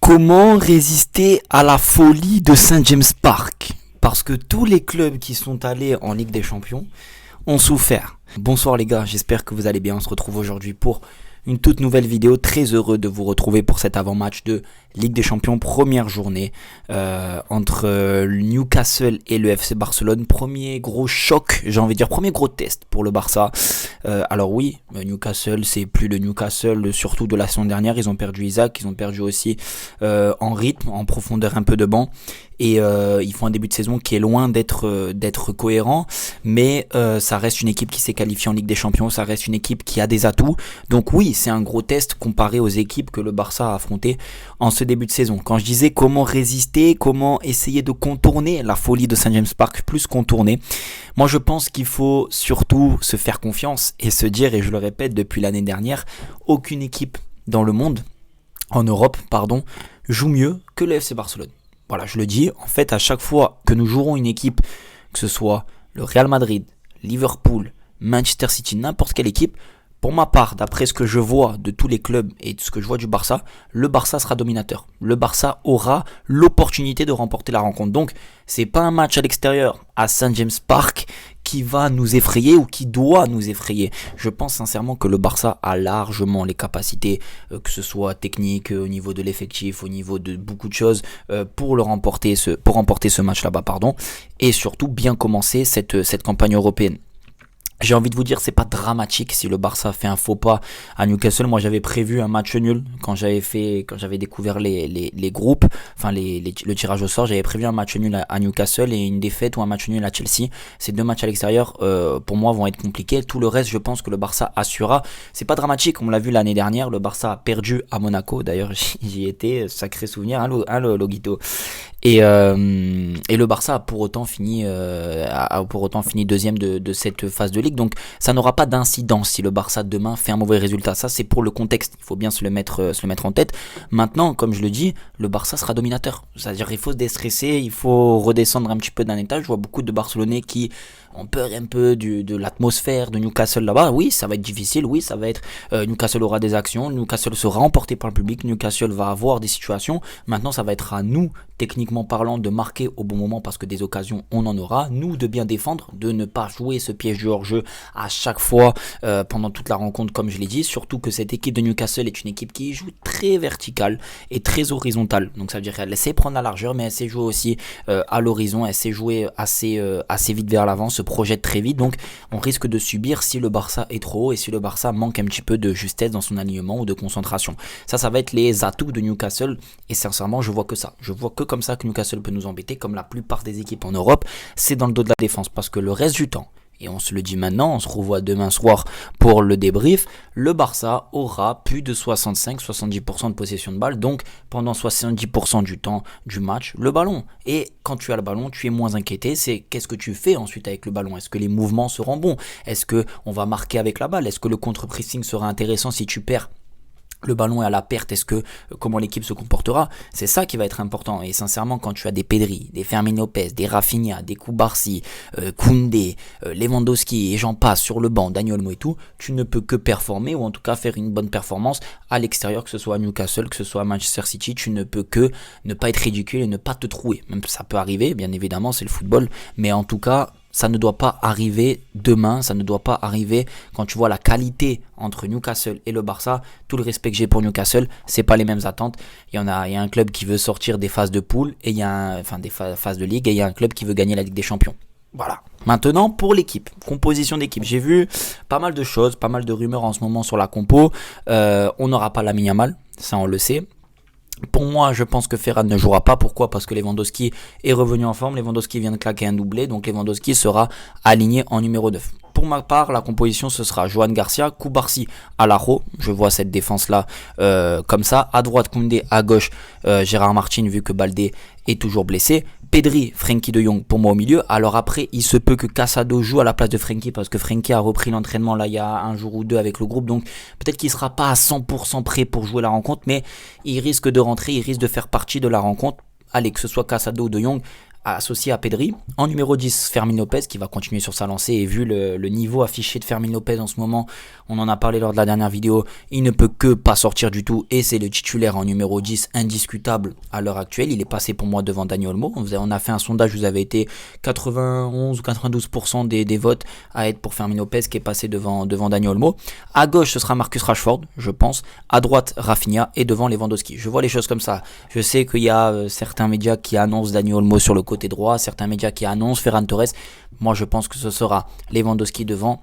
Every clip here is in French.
Comment résister à la folie de Saint James Park? Parce que tous les clubs qui sont allés en Ligue des Champions ont souffert. Bonsoir les gars, j'espère que vous allez bien. On se retrouve aujourd'hui pour une toute nouvelle vidéo. Très heureux de vous retrouver pour cet avant-match de Ligue des Champions, première journée entre Newcastle et le FC Barcelone. Premier gros choc, j'ai envie de dire, premier gros test pour le Barça. Alors oui, Newcastle, c'est plus le Newcastle, surtout de la saison dernière. Ils ont perdu Isaac, ils ont perdu aussi en rythme, en profondeur un peu de banc. Et ils font un début de saison qui est loin d'être cohérent, mais ça reste une équipe qui s'est qualifiée en Ligue des Champions, ça reste une équipe qui a des atouts. Donc oui, c'est un gros test comparé aux équipes que le Barça a affrontées en ce début de saison. Quand je disais comment résister, comment essayer de contourner la folie de Saint James Park, plus contourner, moi je pense qu'il faut surtout se faire confiance et se dire, et je le répète depuis l'année dernière, aucune équipe dans le monde, en Europe, pardon, joue mieux que le FC Barcelone. Voilà, je le dis, en fait, à chaque fois que nous jouerons une équipe, que ce soit le Real Madrid, Liverpool, Manchester City, n'importe quelle équipe, pour ma part, d'après ce que je vois de tous les clubs et de ce que je vois du Barça, le Barça sera dominateur. Le Barça aura l'opportunité de remporter la rencontre. Donc, c'est pas un match à l'extérieur, à Saint James Park, qui va nous effrayer ou qui doit nous effrayer. Je pense sincèrement que le Barça a largement les capacités, que ce soit technique, au niveau de l'effectif, au niveau de beaucoup de choses, pour remporter ce match là-bas, et surtout bien commencer cette campagne européenne. J'ai envie de vous dire, c'est pas dramatique si le Barça fait un faux pas à Newcastle. Moi, j'avais prévu un match nul quand j'avais découvert les groupes, enfin le tirage au sort. J'avais prévu un match nul à Newcastle et une défaite ou un match nul à Chelsea. Ces deux matchs à l'extérieur, pour moi, vont être compliqués. Tout le reste, je pense que le Barça assurera. C'est pas dramatique, on l'a vu l'année dernière. Le Barça a perdu à Monaco. D'ailleurs, j'y étais, sacré souvenir, hein, Loguito. Et le Barça a pour autant fini deuxième de cette phase de Ligue. Donc ça n'aura pas d'incidence si le Barça demain fait un mauvais résultat. Ça, c'est pour le contexte, il faut bien se le mettre en tête. Maintenant, comme je le dis, le Barça sera dominateur. C'est-à-dire qu'il faut se déstresser, il faut redescendre un petit peu d'un étage. Je vois beaucoup de Barcelonais qui ont peur un peu de l'atmosphère de Newcastle là-bas. Oui, ça va être difficile, oui, ça va être Newcastle aura des actions, Newcastle sera emporté par le public, Newcastle va avoir des situations. Maintenant, ça va être à nous, techniquement parlant, de marquer au bon moment parce que des occasions, on en aura. Nous, de bien défendre, de ne pas jouer ce piège du hors-jeu à chaque fois pendant toute la rencontre, comme je l'ai dit. Surtout que cette équipe de Newcastle est une équipe qui joue très verticale et très horizontale. Donc ça veut dire qu'elle sait prendre la largeur, mais elle sait jouer aussi à l'horizon, elle sait jouer assez vite vers l'avant, se projette très vite. Donc on risque de subir si le Barça est trop haut et si le Barça manque un petit peu de justesse dans son alignement ou de concentration. Ça va être les atouts de Newcastle et sincèrement, je vois que ça. Je vois que comme ça que Newcastle peut nous embêter, comme la plupart des équipes en Europe, c'est dans le dos de la défense parce que le reste du temps, et on se le dit maintenant, on se revoit demain soir pour le débrief, le Barça aura plus de 65-70% de possession de balle, donc pendant 70% du temps du match, le ballon. Et quand tu as le ballon, tu es moins inquiété, c'est qu'est-ce que tu fais ensuite avec le ballon? Est-ce que les mouvements seront bons? Est-ce qu'on va marquer avec la balle? Est-ce que le contre-pressing sera intéressant si tu perds le ballon est à la perte? Comment l'équipe se comportera? C'est ça qui va être important. Et sincèrement, quand tu as des Pedri, des Fermin Lopez, des Rafinha, des Koubarsi, Koundé, Lewandowski et j'en passe sur le banc, Dani Olmo et tout, tu ne peux que performer ou en tout cas faire une bonne performance à l'extérieur, que ce soit à Newcastle, que ce soit à Manchester City. Tu ne peux que ne pas être ridicule et ne pas te trouer. Même ça peut arriver, bien évidemment, c'est le football, mais en tout cas, ça ne doit pas arriver demain, ça ne doit pas arriver quand tu vois la qualité entre Newcastle et le Barça. Tout le respect que j'ai pour Newcastle, c'est pas les mêmes attentes. Il y a un club qui veut sortir des phases de poule et des phases de ligue et il y a un club qui veut gagner la Ligue des Champions. Voilà. Maintenant, pour l'équipe, composition d'équipe. J'ai vu pas mal de choses, pas mal de rumeurs en ce moment sur la compo. On n'aura pas Lamine Yamal, ça on le sait. Pour moi, je pense que Ferran ne jouera pas. Pourquoi? Parce que Lewandowski est revenu en forme. Lewandowski vient de claquer un doublé. Donc Lewandowski sera aligné en numéro 9. Pour ma part, la composition, ce sera Johan Garcia, Koubarsi, Alajo. Je vois cette défense-là comme ça. À droite, Koundé. À gauche, Gérard Martin, vu que Baldé est toujours blessé. Pedri, Frenkie de Jong pour moi au milieu. Alors après, il se peut que Casado joue à la place de Frenkie parce que Frenkie a repris l'entraînement là il y a un jour ou deux avec le groupe. Donc peut-être qu'il ne sera pas à 100% prêt pour jouer la rencontre, mais il risque de rentrer, il risque de faire partie de la rencontre. Allez, que ce soit Casado ou de Jong, associé à Pedri. En numéro 10, Fermin Lopez qui va continuer sur sa lancée. Et vu le niveau affiché de Fermin Lopez en ce moment, on en a parlé lors de la dernière vidéo, il ne peut que pas sortir du tout. Et c'est le titulaire en numéro 10 indiscutable à l'heure actuelle. Il est passé pour moi devant Dani Olmo. On a fait un sondage, vous avez été 91 ou 92% des votes à être pour Fermin Lopez qui est passé devant Dani Olmo. À gauche, ce sera Marcus Rashford, je pense. À droite, Rafinha et devant Lewandowski. Je vois les choses comme ça. Je sais qu'il y a certains médias qui annoncent Dani Olmo sur le côté droit, certains médias qui annoncent Ferran Torres. Moi, je pense que ce sera Lewandowski devant,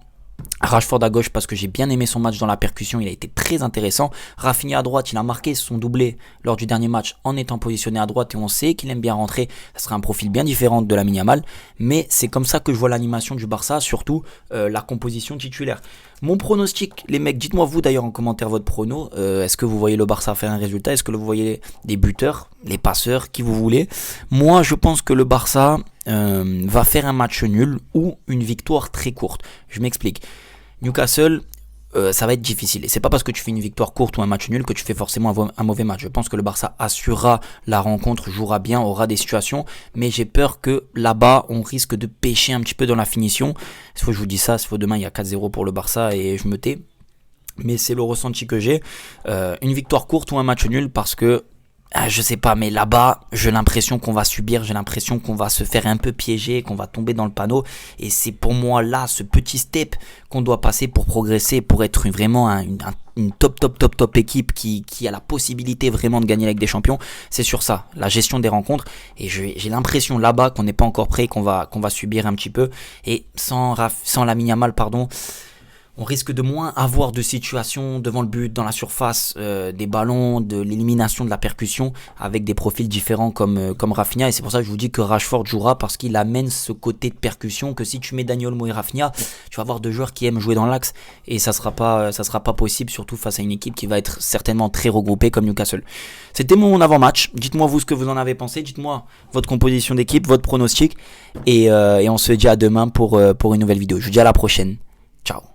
Rashford à gauche parce que j'ai bien aimé son match dans la percussion, il a été très intéressant. Rafinha à droite, il a marqué son doublé lors du dernier match en étant positionné à droite et on sait qu'il aime bien rentrer. Ça sera un profil bien différent de Lamine Yamal, mais c'est comme ça que je vois l'animation du Barça, surtout la composition titulaire. Mon pronostic, les mecs, dites-moi vous d'ailleurs en commentaire votre prono. Est-ce que vous voyez le Barça faire un résultat? Est-ce que vous voyez des buteurs, les passeurs, qui vous voulez? Moi, je pense que le Barça va faire un match nul ou une victoire très courte. Je m'explique. Newcastle, ça va être difficile. Et c'est pas parce que tu fais une victoire courte ou un match nul que tu fais forcément un mauvais match. Je pense que le Barça assurera la rencontre, jouera bien, aura des situations. Mais j'ai peur que là-bas, on risque de pêcher un petit peu dans la finition. S'il faut que je vous dis ça, s'il faut demain, il y a 4-0 pour le Barça et je me tais. Mais c'est le ressenti que j'ai. Une victoire courte ou un match nul parce que je sais pas, mais là-bas, j'ai l'impression qu'on va subir, j'ai l'impression qu'on va se faire un peu piéger, qu'on va tomber dans le panneau. Et c'est pour moi là, ce petit step qu'on doit passer pour progresser, pour être vraiment une top équipe qui a la possibilité vraiment de gagner la Ligue des Champions. C'est sur ça, la gestion des rencontres. Et j'ai l'impression là-bas qu'on n'est pas encore prêt, qu'on va subir un petit peu. Et sans Lamine Yamal, pardon, on risque de moins avoir de situations devant le but, dans la surface, des ballons, de l'élimination de la percussion avec des profils différents comme Rafinha. Et c'est pour ça que je vous dis que Rashford jouera parce qu'il amène ce côté de percussion que si tu mets Dani Olmo et Rafinha, tu vas avoir deux joueurs qui aiment jouer dans l'axe et ça sera pas possible, surtout face à une équipe qui va être certainement très regroupée comme Newcastle. C'était mon avant-match. Dites-moi vous ce que vous en avez pensé. Dites-moi votre composition d'équipe, votre pronostic et on se dit à demain pour une nouvelle vidéo. Je vous dis à la prochaine. Ciao.